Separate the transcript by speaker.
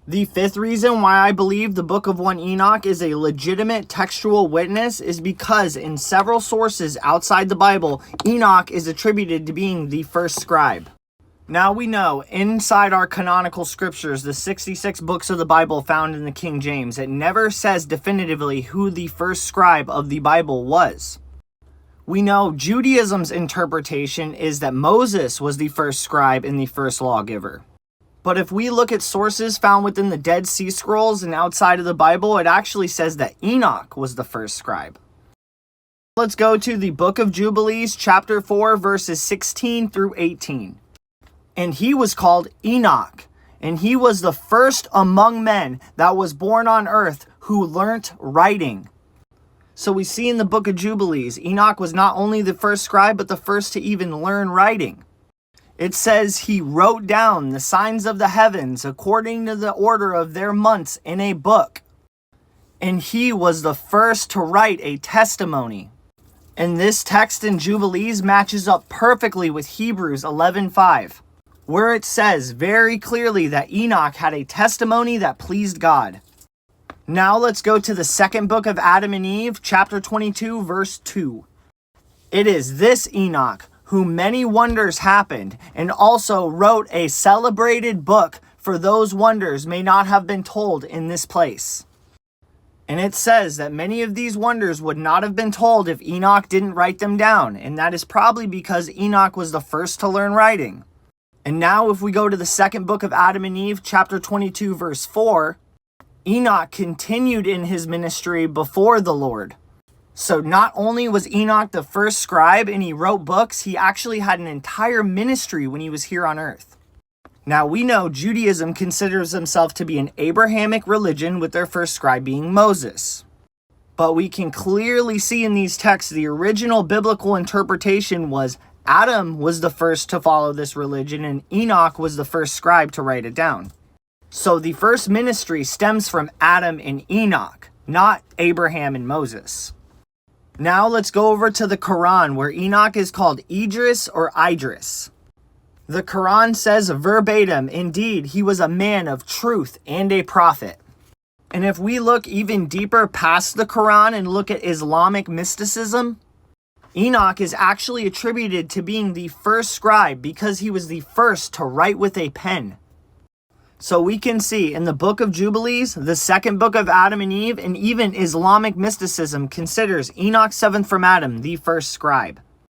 Speaker 1: The fifth reason why I believe the Book of 1 Enoch is a legitimate textual witness is because in several sources outside the Bible, Enoch is attributed to being the first scribe. Now we know inside our canonical scriptures, the 66 books of the Bible found in the King James, it never says definitively who the first scribe of the Bible was. We know Judaism's interpretation is that Moses was the first scribe and the first lawgiver. But if we look at sources found within the Dead Sea Scrolls and outside of the Bible, it actually says that Enoch was the first scribe. Let's go to the book of Jubilees, chapter 4, verses 16 through 18. And he was called Enoch, and he was the first among men that was born on earth who learnt writing. So we see in the book of Jubilees, Enoch was not only the first scribe, but the first to even learn writing. It says he wrote down the signs of the heavens according to the order of their months in a book. And he was the first to write a testimony. And this text in Jubilees matches up perfectly with Hebrews 11:5, where it says very clearly that Enoch had a testimony that pleased God. Now let's go to the second book of Adam and Eve, chapter 22, verse 2. It is this Enoch whom many wonders happened, and also wrote a celebrated book, for those wonders may not have been told in this place. And it says that many of these wonders would not have been told if Enoch didn't write them down, and that is probably because Enoch was the first to learn writing. And now if we go to the second book of Adam and Eve, chapter 22, verse 4, Enoch continued in his ministry before the Lord. So not only was Enoch the first scribe and he wrote books, he actually had an entire ministry when he was here on earth. Now we know Judaism considers himself to be an Abrahamic religion with their first scribe being Moses. But we can clearly see in these texts the original biblical interpretation was Adam was the first to follow this religion and Enoch was the first scribe to write it down. So the first ministry stems from Adam and Enoch, not Abraham and Moses. Now let's go over to the Quran, where Enoch is called Idris or Idris. The Quran says verbatim, indeed, he was a man of truth and a prophet. And if we look even deeper past the Quran and look at Islamic mysticism, Enoch is actually attributed to being the first scribe because he was the first to write with a pen. So we can see in the book of Jubilees, the second book of Adam and Eve, and even Islamic mysticism considers Enoch seventh from Adam the first scribe.